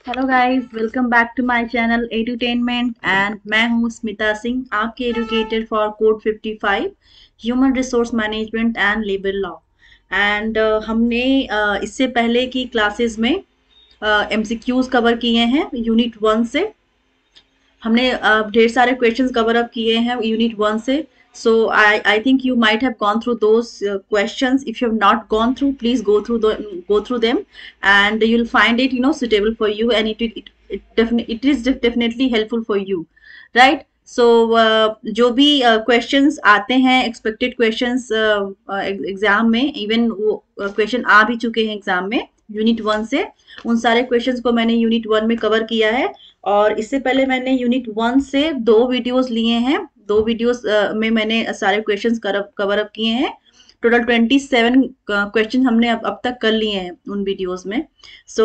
Hello guys, welcome back to my channel edutainment and मैं हूं स्मिता सिंह, आपके educator for code 55 human resource management and labour law. And हमने इससे पहले की क्लासेस में एमसीक्यूज कवर किए हैं यूनिट 1 से। हमने ढेर सारे क्वेश्चंस कवर अप किए हैं यूनिट 1 से। So I think you might have gone through those questions. If you have not gone through, please go through them, and you'll find it suitable for you, and it is definitely helpful for you, right? So जो भी questions आते हैं expected questions exam में, even वो question आ भी चुके हैं exam में यूनिट 1 से, उन सारे क्वेश्चंस को मैंने यूनिट 1 में कवर किया है। और इससे पहले मैंने यूनिट 1 से 2 वीडियोस लिए हैं। 2 वीडियोस में मैंने सारे क्वेश्चंस कवर अप किए हैं। टोटल 27 क्वेश्चन हमने अब तक कर लिए हैं उन वीडियोस में। सो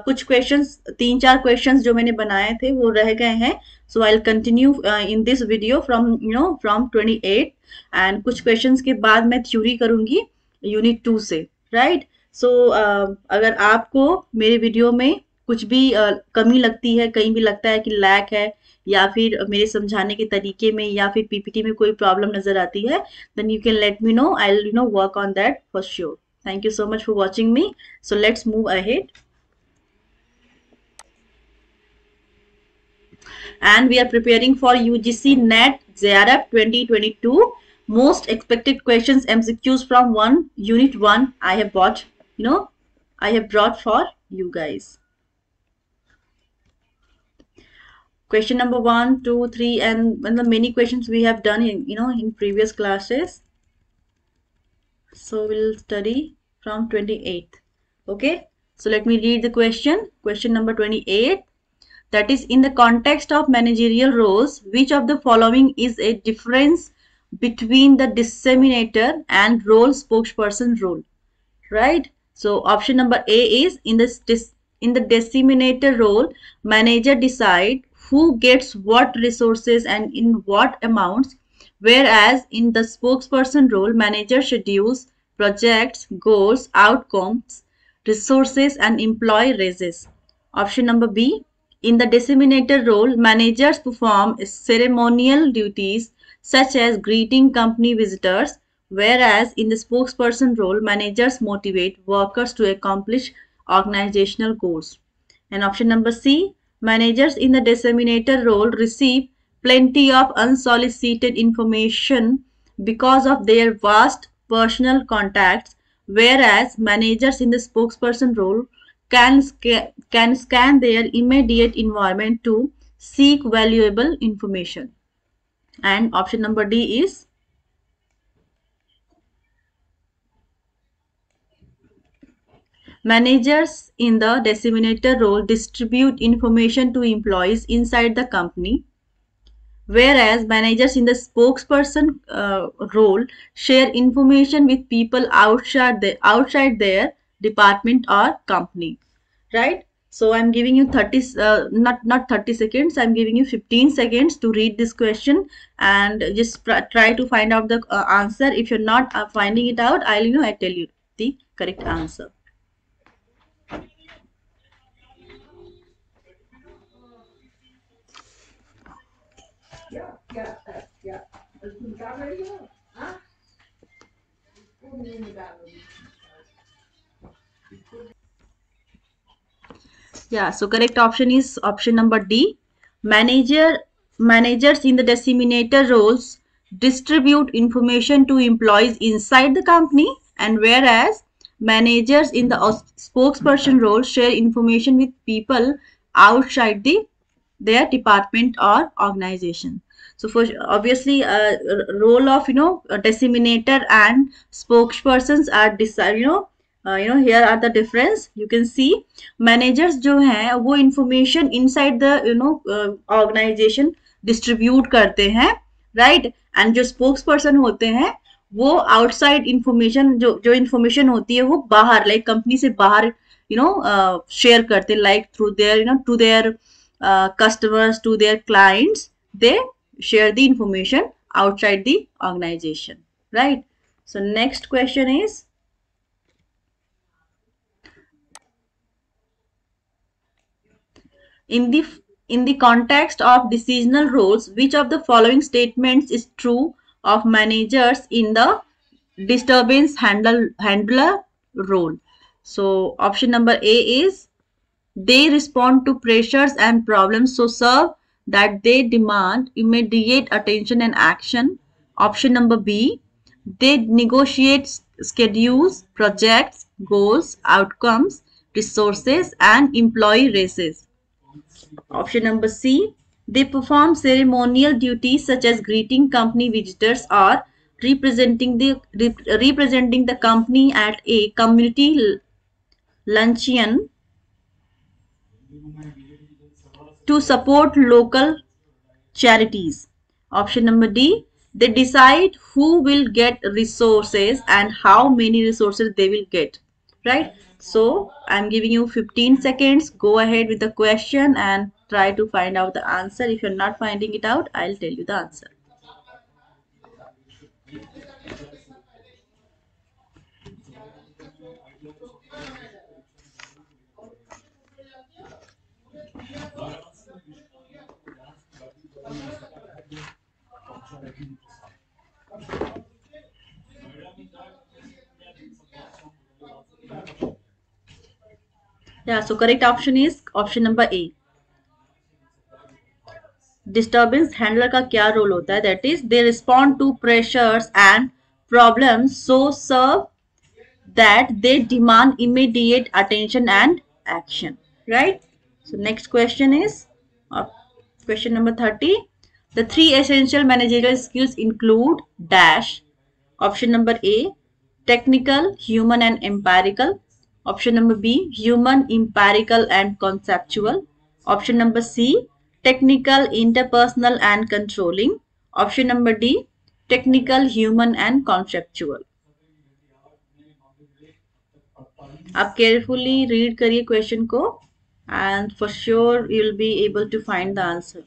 कुछ क्वेश्चंस, 3-4 क्वेश्चंस जो मैंने बनाए थे वो रह गए हैं। So I will continue in this video from 28, and कुछ क्वेश्चंस के बाद मैं थ्योरी करूंगी यूनिट 2 से, राइट? सो अगर आपको मेरे वीडियो में कुछ भी कमी लगती है, कहीं भी लगता है कि लैक है, या फिर मेरे समझाने के तरीके में या फिर पीपीटी में कोई प्रॉब्लम नजर आती है, then you can let me know. I'll work on that for sure. Thank you so much for watching me. So let's move ahead. And we are preparing for UGC NET JRF 2022 most expected questions MCQs from unit 1. I have brought for you guys. Question number 1, 2, 3, and the many questions we have done in previous classes. So we'll study from 28th. Okay, so let me read the question. Question number 28. That is, in the context of managerial roles, which of the following is a difference between the disseminator and role spokesperson role? Right? So option number A is, in the disseminator role, manager decide who gets what resources and in what amounts, whereas in the spokesperson role, manager schedules, projects, goals, outcomes, resources, and employee raises. Option number B, in the disseminator role, managers perform ceremonial duties such as greeting company visitors, whereas in the spokesperson role, managers motivate workers to accomplish organizational goals. And option number C, managers in the disseminator role receive plenty of unsolicited information because of their vast personal contacts, whereas managers in the spokesperson role can scan their immediate environment to seek valuable information. And option number D is managers in the disseminator role distribute information to employees inside the company, whereas managers in the spokesperson role share information with people outside their department or company, right? So I'm giving you 30 not 30 seconds, I'm giving you 15 seconds to read this question and just try to find out the answer. If you're not finding it out, I tell you the correct answer. Yeah, so correct option is option number D. Managers in the disseminator roles distribute information to employees inside the company, and whereas managers in the spokesperson role share information with people outside their department or organization. So for obviously role of disseminator and spokespersons are here are the difference. You can see managers जो हैं वो information inside the organization distribute करते हैं, right? and जो spokesperson होते हैं वो outside information जो information होती है वो बाहर like company से बाहर share करते like through their to their customers, to their clients. They share the information outside the organization, right? So next question is, In the context of decisional roles, which of the following statements is true of managers in the handler role? So option number A is they respond to pressures and problems so serve that they demand immediate attention and action. Option number B, they negotiate schedules, projects, goals, outcomes, resources, and employee races. Option number C, they perform ceremonial duties such as greeting company visitors or representing the company at a community luncheon to support local charities. Option number D, they decide who will get resources and how many resources they will get. Right? So I'm giving you 15 seconds. Go ahead with the question and try to find out the answer. If you're not finding it out, I'll tell you the answer. Yeah, so correct option is option number A. Disturbance handler का क्या role होता है? That is they respond to pressures and problems so severe that they demand immediate attention and action, right? So next question is question number 30. The three essential managerial skills include dash. Option number A, technical, human and empirical. Option number B, human, empirical and conceptual. Option number C, technical, interpersonal and controlling. Option number D, technical, human and conceptual. आप carefully read करिए question को and for sure you will be able to find the answer.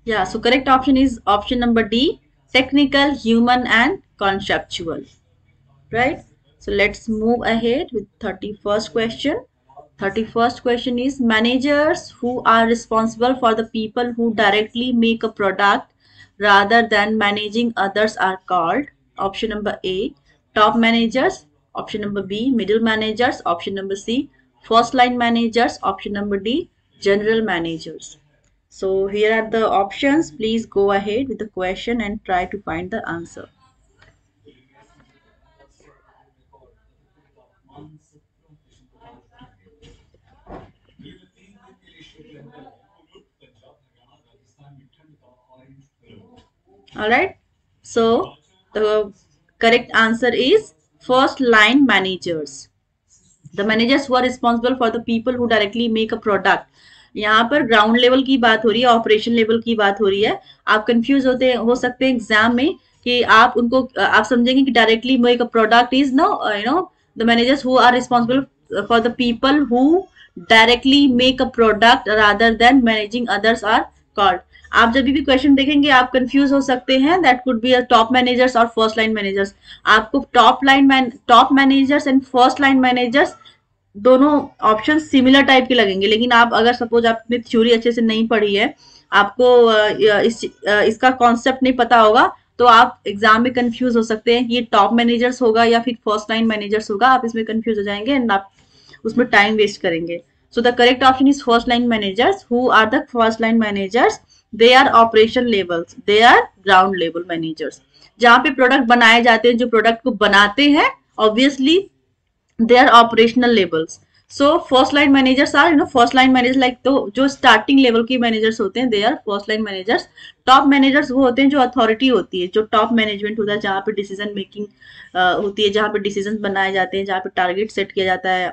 Yeah, so correct option is option number D, technical, human and conceptual. Right? So let's move ahead with 31st question. 31st question is managers who are responsible for the people who directly make a product rather than managing others are called. Option number A, top managers. Option number B, middle managers. Option number C, first line managers. Option number D, general managers. So here are the options. Please go ahead with the question and try to find the answer. Alright, so the correct answer is first line managers. The managers who are responsible for the people who directly make a product. यहाँ पर ground level की बात हो रही है, operation level की बात हो रही है. आप कंफ्यूज हो सकते हैं एग्जाम में कि आप उनको आप समझेंगे कि directly make a product is no the managers who are responsible for the people who directly make a product rather than managing others are called. आप जब भी क्वेश्चन देखेंगे आप कंफ्यूज हो सकते हैं. That could be a top managers और first line managers. आपको top managers and first line managers दोनों ऑप्शन सिमिलर टाइप के लगेंगे, लेकिन आप अगर सपोज आपने थ्योरी अच्छे से नहीं पढ़ी है, आपको इसका कॉन्सेप्ट नहीं पता होगा, तो आप एग्जाम में कंफ्यूज हो सकते हैं कि ये टॉप मैनेजर्स होगा या फिर फर्स्ट लाइन मैनेजर्स होगा. आप इसमें कंफ्यूज हो जाएंगे एंड आप उसमें टाइम वेस्ट करेंगे. So the correct option is first line managers. Who are the first line managers? They are operation levels, they are ground level managers. जहां पे प्रोडक्ट बनाए जाते हैं, जो प्रोडक्ट को बनाते हैं, obviously they are operational levels. So first line managers are first line managers like तो जो starting level की managers होते हैं they are first line managers. top managers वो होते हैं जो authority होती है, जो top management होता है, जहाँ पे decision making होती है, जहाँ पे decisions बनाए जाते हैं, जहाँ पे target set किया जाता है,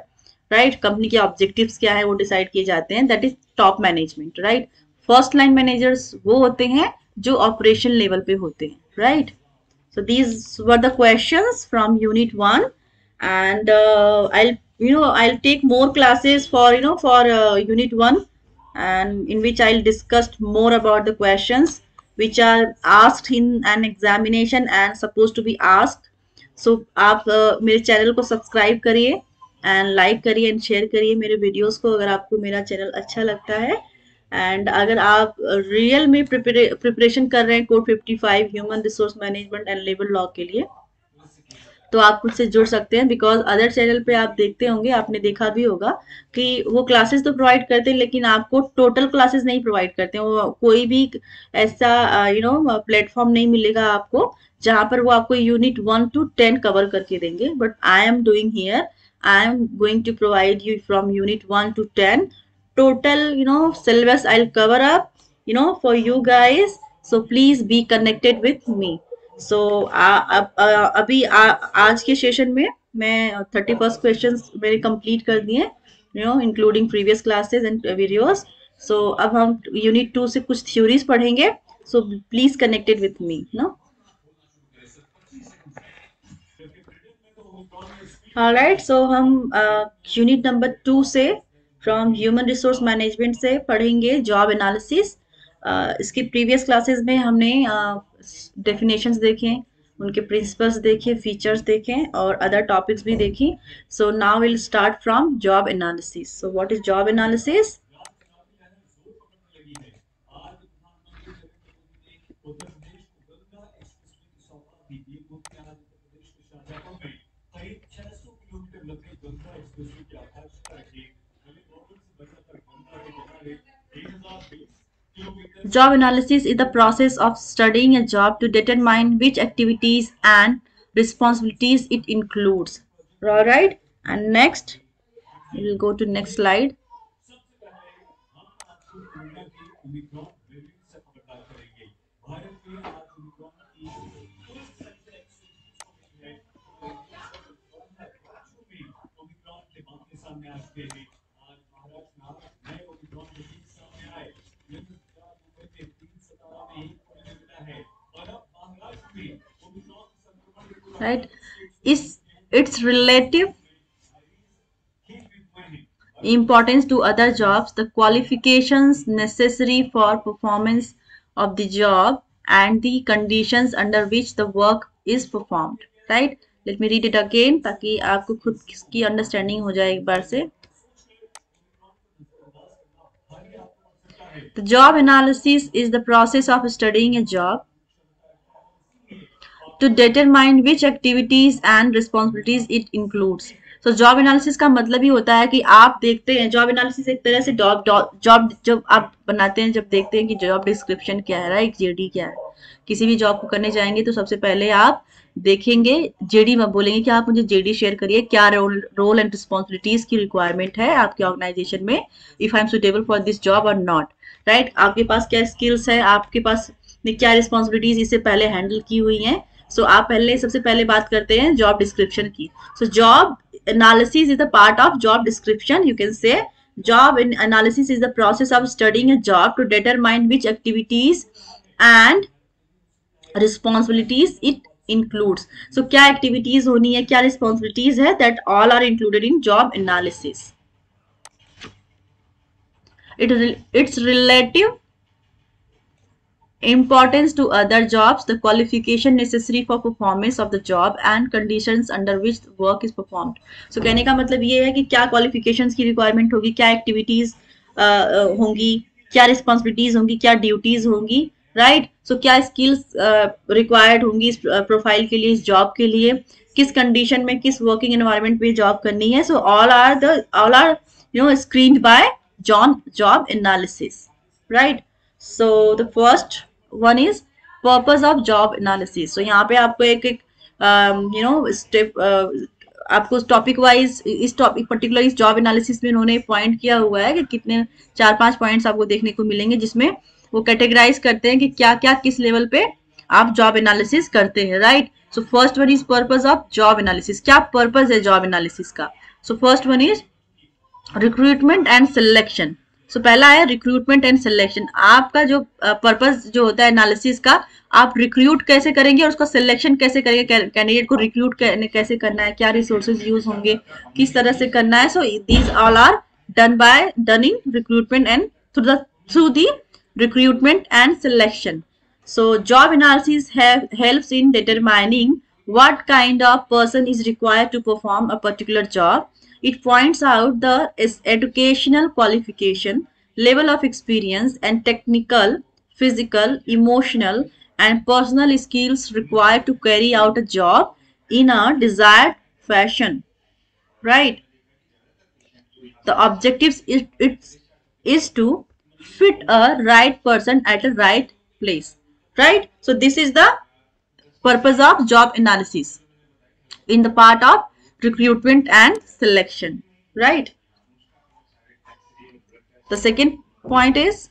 right? कंपनी के objectives क्या है वो decide किए जाते हैं, that is top management, right? first line managers वो होते हैं जो operation level पे होते हैं, right? So these were the questions from Unit 1, and I'll take more classes for Unit 1, and in which I'll discuss more about the questions which are asked in an examination and supposed to be asked. So आप मेरे channel को subscribe करिए and like करिए and share करिए मेरे videos को अगर आपको मेरा चैनल अच्छा लगता है। एंड अगर आप रियल में प्रिपरेशन कर रहे हैं code 55 human resource management and labour law के लिए, तो आप मुझसे जुड़ सकते हैं। बिकॉज अदर चैनल पे आप देखते होंगे, आपने देखा भी होगा कि वो क्लासेस तो प्रोवाइड करते हैं लेकिन आपको टोटल क्लासेस नहीं प्रोवाइड करते हैं। वो कोई भी ऐसा प्लेटफॉर्म नहीं मिलेगा आपको जहां पर वो आपको यूनिट 1 to 10 कवर करके देंगे। But I am doing here, I am going to provide you from unit 1 to 10 total syllabus I'll cover up for you guys. So please be connected with me. सो अभी आज के session में मैं 31 questions मेरे complete कर दिए, including previous classes and videos. So अब हम यूनिट 2 से कुछ थ्योरीज पढ़ेंगे। So please connected with me alright. So हम यूनिट नंबर 2 से फ्रॉम ह्यूमन रिसोर्स मैनेजमेंट से पढ़ेंगे जॉब एनालिसिस। इसकी प्रीवियस क्लासेस में हमने डेफिनेशंस देखे, उनके प्रिंसिपल्स देखे, फीचर्स देखे और अदर टॉपिक्स भी देखी। So now will start from job analysis. So what is job analysis? Job analysis is the process of studying a job to determine which activities and responsibilities it includes. All right, and next we'll go to next slide. Right, its relative importance to other jobs, the qualifications necessary for performance of the job and the conditions under which the work is performed. Right, let me read it again ताकि आपको खुद की understanding हो जाए एक बार से। The job analysis is the process of studying a job to determine which activities and responsibilities it includes. So job analysis का मतलब ही होता है कि आप देखते हैं, job analysis एक तरह से जॉब जब आप बनाते हैं, जब देखते हैं कि जॉब डिस्क्रिप्शन क्या है, राइट, जेडी क्या है। किसी भी जॉब को करने जाएंगे तो सबसे पहले आप देखेंगे जेडी में, बोलेंगे कि आप मुझे जेडी शेयर करिए, क्या रोल एंड रिस्पॉन्सिबिलिटीज की रिक्वायरमेंट है आपके ऑर्गेनाइजेशन में, if I am suitable for this job और नॉट, राइट। आपके पास क्या स्किल्स है, आपके पास क्या रिस्पॉन्सिबिलिटीज इससे पहले हैंडल की हुई हैं। सो आप पहले सबसे पहले बात करते हैं जॉब डिस्क्रिप्शन की। So job analysis is the part of job description. You can say job analysis is the process of studying a job to determine which activities and responsibilities it includes. So क्या activities होनी है, क्या responsibilities है, that all are included in job analysis. Its relative importance to other jobs, the qualification necessary for performance of the job and conditions under which work is performed. So कहने का मतलब ये है कि क्या qualifications की requirement होगी, क्या activities होंगी, क्या responsibilities होंगी, क्या duties होंगी, right? So क्या skills required होंगी इस profile के लिए, इस job के लिए, किस condition में, किस working environment में job करनी है। So all are screened by job analysis, right? So the first one is purpose of job analysis. So यहाँ पे आपको एक स्टेप आपको टॉपिक वाइज इस टॉपिक पर्टिकुलर इस जॉब एनालिसिस में उन्होंने पॉइंट किया हुआ है कि कितने 4-5 पॉइंट्स आपको देखने को मिलेंगे जिसमें वो कैटेगराइज करते हैं कि क्या क्या किस लेवल पे आप जॉब एनालिसिस करते हैं, right. So first one is purpose of job analysis. क्या पर्पस है जॉब एनालिसिस का? So first one is recruitment and selection. So पहला है रिक्रूटमेंट एंड सिलेक्शन। आपका जो पर्पस जो होता है एनालिसिस का, आप रिक्रूट कैसे करेंगे और उसका सिलेक्शन कैसे करेंगे, कैंडिडेट को रिक्रूट कैसे करना है, क्या रिसोर्सेज यूज होंगे, किस तरह से करना है। So these all are done in recruitment and through the recruitment and selection. So job analysis helps in determining what kind of person is required to perform a particular job. It points out the educational qualification, level of experience, and technical, physical, emotional, and personal skills required to carry out a job in a desired fashion. Right? The objectives is to fit a right person at a right place. Right? So this is the purpose of job analysis in the part of recruitment and selection. Right? The second point is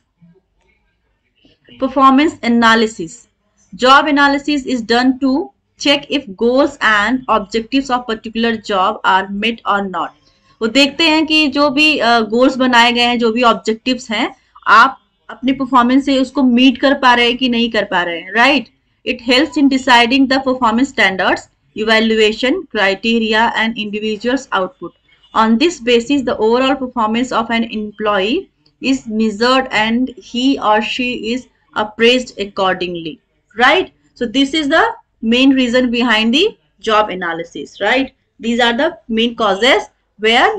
performance analysis. Job analysis is done to check if goals and objectives of particular job are met or not. वो देखते हैं कि जो भी goals बनाए गए हैं, जो भी ऑब्जेक्टिव्स हैं, आप अपने परफॉर्मेंस से उसको मीट कर पा रहे हैं कि नहीं कर पा रहे हैं. Right? It helps in deciding the performance standards, evaluation criteria and individual's output. On this basis, the overall performance of an employee is measured and he or she is appraised accordingly. Right? So this is the main reason behind the job analysis. Right? These are the main causes where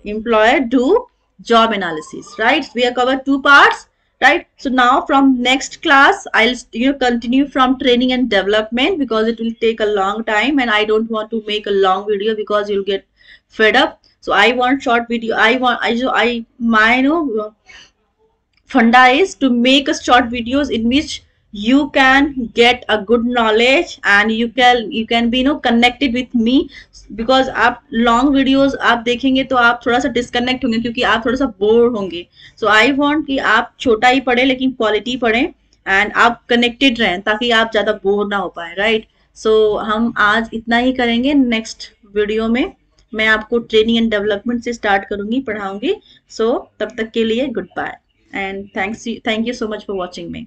employer do job analysis. Right? So we have covered two parts. Right? So now from next class I'll continue from training and development, because it will take a long time and I don't want to make a long video because you'll get fed up. So I want short video. My funda is to make a short videos in which you can get a good knowledge and you can be connected with me, because आप long videos आप देखेंगे तो आप थोड़ा सा disconnect होंगे क्योंकि आप थोड़ा सा बोर होंगे. So I want कि आप छोटा ही पढ़े लेकिन क्वालिटी पढ़ें एंड आप कनेक्टेड रहें ताकि आप ज्यादा बोर ना हो पाए. राइट? सो हम आज इतना ही करेंगे. नेक्स्ट वीडियो में मैं आपको ट्रेनिंग एंड डेवलपमेंट से स्टार्ट करूंगी, पढ़ाऊंगी. सो तब तक के लिए good bye and thank you so much for watching me.